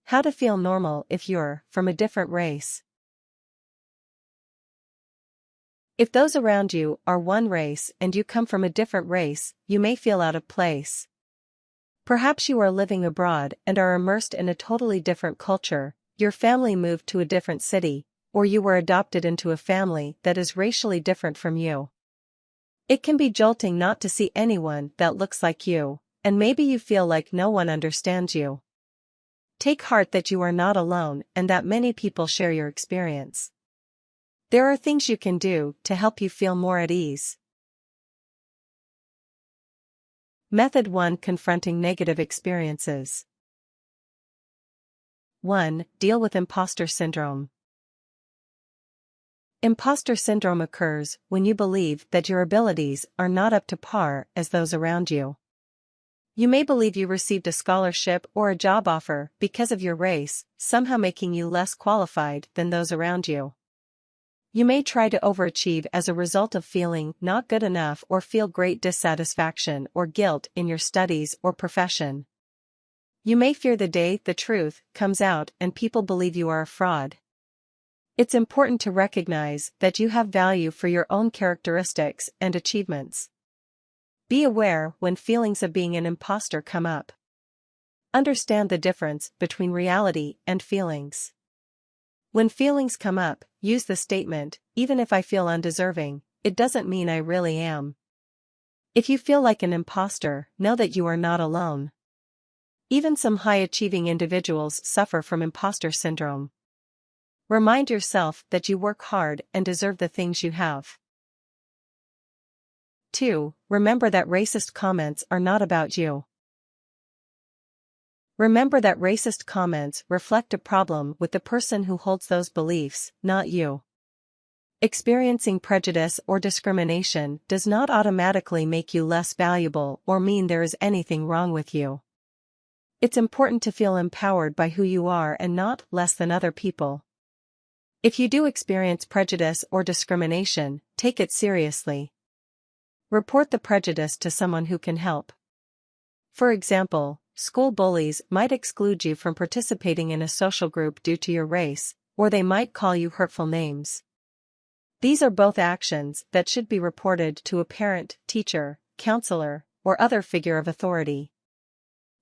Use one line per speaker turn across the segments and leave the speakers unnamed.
How to feel normal if you're from a different race. If those around you are one race and you come from a different race, you may feel out of place. Perhaps you are living abroad and are immersed in a totally different culture, your family moved to a different city, or you were adopted into a family that is racially different from you. It can be jolting not to see anyone that looks like you, and maybe you feel like no one understands you. Take heart that you are not alone and that many people share your experience. There are things you can do to help you feel more at ease. Method 1: Confronting Negative Experiences. 1. Deal with impostor syndrome. Impostor syndrome occurs when you believe that your abilities are not up to par as those around you. You may believe you received a scholarship or a job offer because of your race, somehow making you less qualified than those around you. You may try to overachieve as a result of feeling not good enough or feel great dissatisfaction or guilt in your studies or profession. You may fear the day the truth comes out and people believe you are a fraud. It's important to recognize that you have value for your own characteristics and achievements. Be aware when feelings of being an imposter come up. Understand the difference between reality and feelings. When feelings come up, use the statement, "Even if I feel undeserving, it doesn't mean I really am." If you feel like an imposter, know that you are not alone. Even some high-achieving individuals suffer from imposter syndrome. Remind yourself that you work hard and deserve the things you have. 2. Remember that racist comments are not about you. Remember that racist comments reflect a problem with the person who holds those beliefs, not you. Experiencing prejudice or discrimination does not automatically make you less valuable or mean there is anything wrong with you. It's important to feel empowered by who you are and not less than other people. If you do experience prejudice or discrimination, take it seriously. Report the prejudice to someone who can help. For example, school bullies might exclude you from participating in a social group due to your race, or they might call you hurtful names. These are both actions that should be reported to a parent, teacher, counselor, or other figure of authority.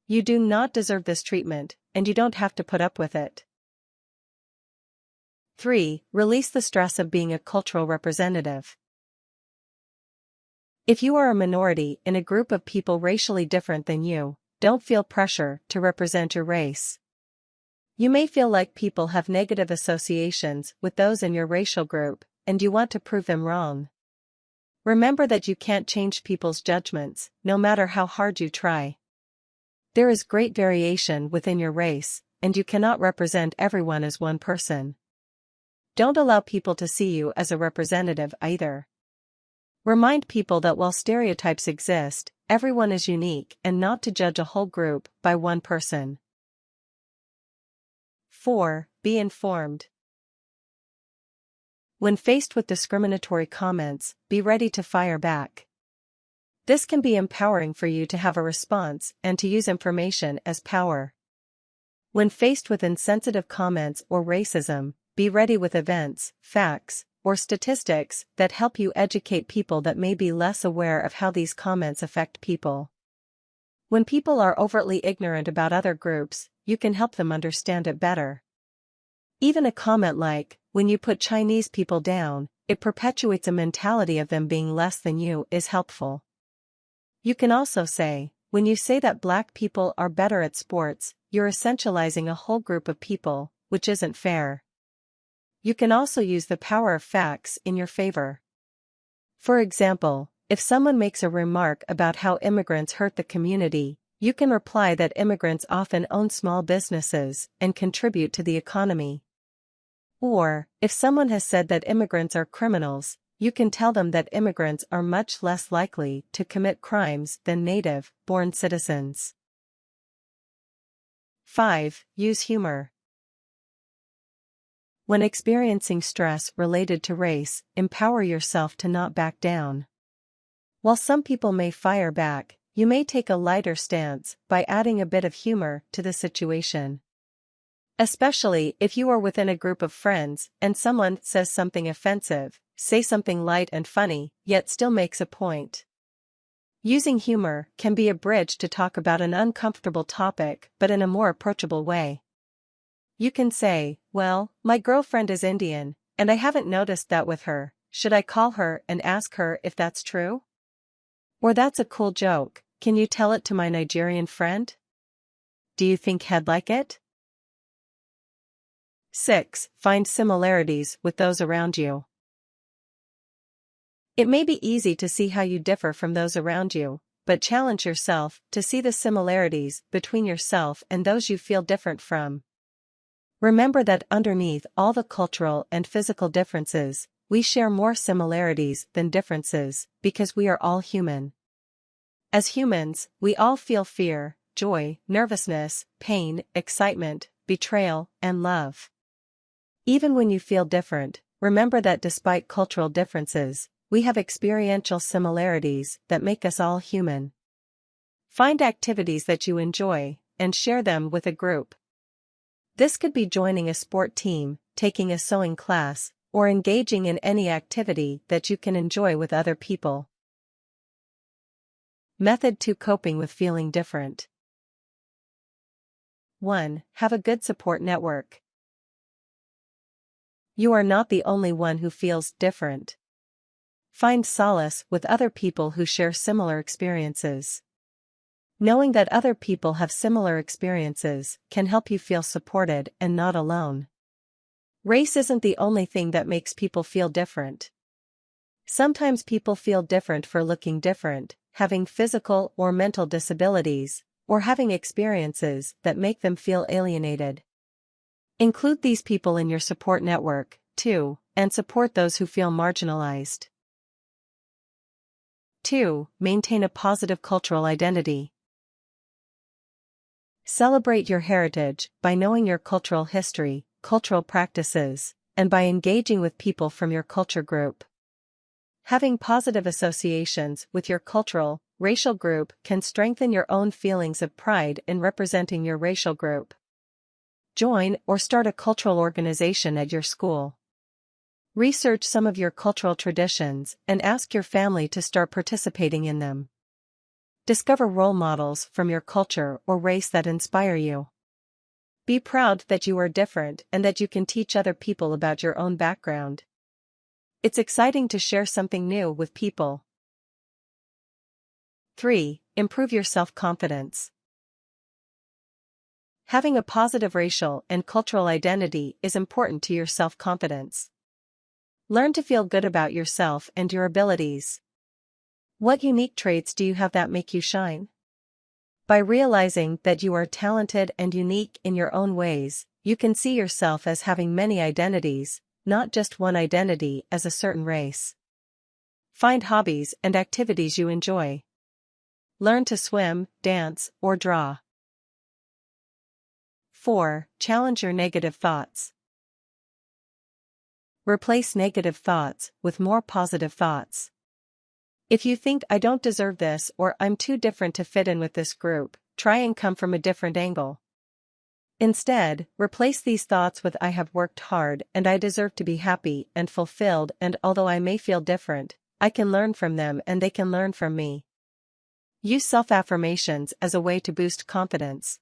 You do not deserve this treatment, and you don't have to put up with it. 3. Release the stress of being a cultural representative. If you are a minority in a group of people racially different than you, don't feel pressure to represent your race. You may feel like people have negative associations with those in your racial group, and you want to prove them wrong. Remember that you can't change people's judgments, no matter how hard you try. There is great variation within your race, and you cannot represent everyone as one person. Don't allow people to see you as a representative either. Remind people that while stereotypes exist, everyone is unique and not to judge a whole group by one person. 4. Be informed. When faced with discriminatory comments, be ready to fire back. This can be empowering for you to have a response and to use information as power. When faced with insensitive comments or racism, be ready with events, facts, or statistics that help you educate people that may be less aware of how these comments affect people. When people are overtly ignorant about other groups, you can help them understand it better. Even a comment like, "When you put Chinese people down, it perpetuates a mentality of them being less than you," is helpful. You can also say, "When you say that black people are better at sports, you're essentializing a whole group of people, which isn't fair." You can also use the power of facts in your favor. For example, if someone makes a remark about how immigrants hurt the community, you can reply that immigrants often own small businesses and contribute to the economy. Or, if someone has said that immigrants are criminals, you can tell them that immigrants are much less likely to commit crimes than native-born citizens. 5. Use humor. When experiencing stress related to race, empower yourself to not back down. While some people may fire back, you may take a lighter stance by adding a bit of humor to the situation. Especially if you are within a group of friends and someone says something offensive, say something light and funny, yet still makes a point. Using humor can be a bridge to talk about an uncomfortable topic but in a more approachable way. You can say, "Well, my girlfriend is Indian, and I haven't noticed that with her. Should I call her and ask her if that's true?" Or, "That's a cool joke, can you tell it to my Nigerian friend? Do you think he'd like it?" 6. Find similarities with those around you. It may be easy to see how you differ from those around you, but challenge yourself to see the similarities between yourself and those you feel different from. Remember that underneath all the cultural and physical differences, we share more similarities than differences, because we are all human. As humans, we all feel fear, joy, nervousness, pain, excitement, betrayal, and love. Even when you feel different, remember that despite cultural differences, we have experiential similarities that make us all human. Find activities that you enjoy, and share them with a group. This could be joining a sport team, taking a sewing class, or engaging in any activity that you can enjoy with other people. Method 2: Coping with feeling different. 1. Have a good support network. You are not the only one who feels different. Find solace with other people who share similar experiences. Knowing that other people have similar experiences can help you feel supported and not alone. Race isn't the only thing that makes people feel different. Sometimes people feel different for looking different, having physical or mental disabilities, or having experiences that make them feel alienated. Include these people in your support network, too, and support those who feel marginalized. 2. Maintain a positive cultural identity. Celebrate your heritage by knowing your cultural history, cultural practices, and by engaging with people from your culture group. Having positive associations with your cultural, racial group can strengthen your own feelings of pride in representing your racial group. Join or start a cultural organization at your school. Research some of your cultural traditions and ask your family to start participating in them. Discover role models from your culture or race that inspire you. Be proud that you are different and that you can teach other people about your own background. It's exciting to share something new with people. 3. Improve your self-confidence. Having a positive racial and cultural identity is important to your self-confidence. Learn to feel good about yourself and your abilities. What unique traits do you have that make you shine? By realizing that you are talented and unique in your own ways, you can see yourself as having many identities, not just one identity as a certain race. Find hobbies and activities you enjoy. Learn to swim, dance, or draw. 4. Challenge your negative thoughts. Replace negative thoughts with more positive thoughts. If you think "I don't deserve this" or "I'm too different to fit in with this group," try and come from a different angle. Instead, replace these thoughts with "I have worked hard and I deserve to be happy and fulfilled, and although I may feel different, I can learn from them and they can learn from me." Use self-affirmations as a way to boost confidence.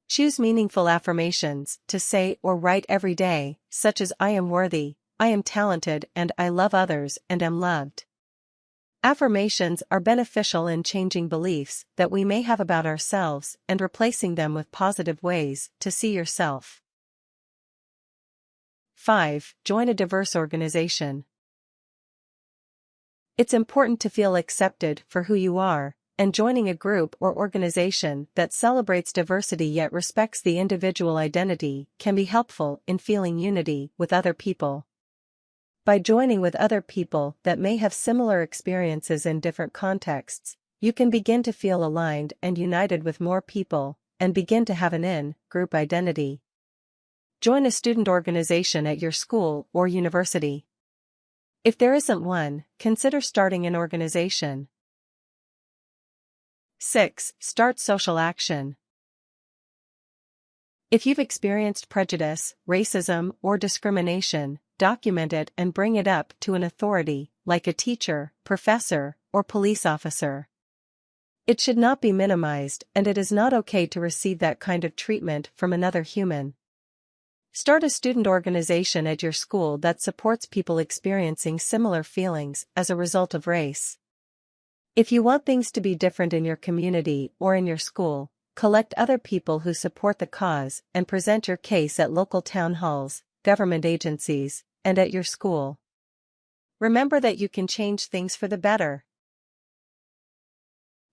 Choose meaningful affirmations to say or write every day, such as "I am worthy, I am talented, and I love others and am loved." Affirmations are beneficial in changing beliefs that we may have about ourselves and replacing them with positive ways to see yourself. 5. Join a diverse organization. It's important to feel accepted for who you are, and joining a group or organization that celebrates diversity yet respects the individual identity can be helpful in feeling unity with other people. By joining with other people that may have similar experiences in different contexts, you can begin to feel aligned and united with more people, and begin to have an in-group identity. Join a student organization at your school or university. If there isn't one, consider starting an organization. 6. Start social action. If you've experienced prejudice, racism, or discrimination, document it and bring it up to an authority, like a teacher, professor, or police officer. It should not be minimized, and it is not okay to receive that kind of treatment from another human. Start a student organization at your school that supports people experiencing similar feelings as a result of race. If you want things to be different in your community or in your school, collect other people who support the cause and present your case at local town halls, government agencies, and at your school. Remember that you can change things for the better.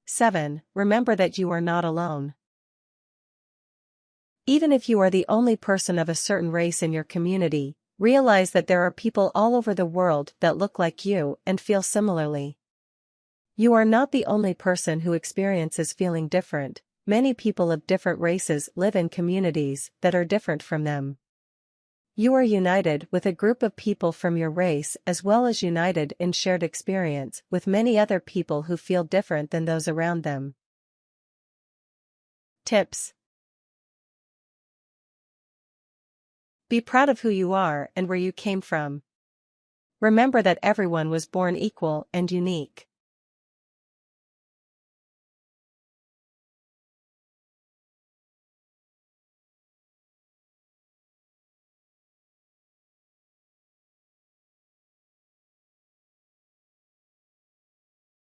7. Remember that you are not alone. Even if you are the only person of a certain race in your community, realize that there are people all over the world that look like you and feel similarly. You are not the only person who experiences feeling different. Many people of different races live in communities that are different from them. You are united with a group of people from your race as well as united in shared experience with many other people who feel different than those around them. Tips. Be proud of who you are and where you came from. Remember that everyone was born equal and unique.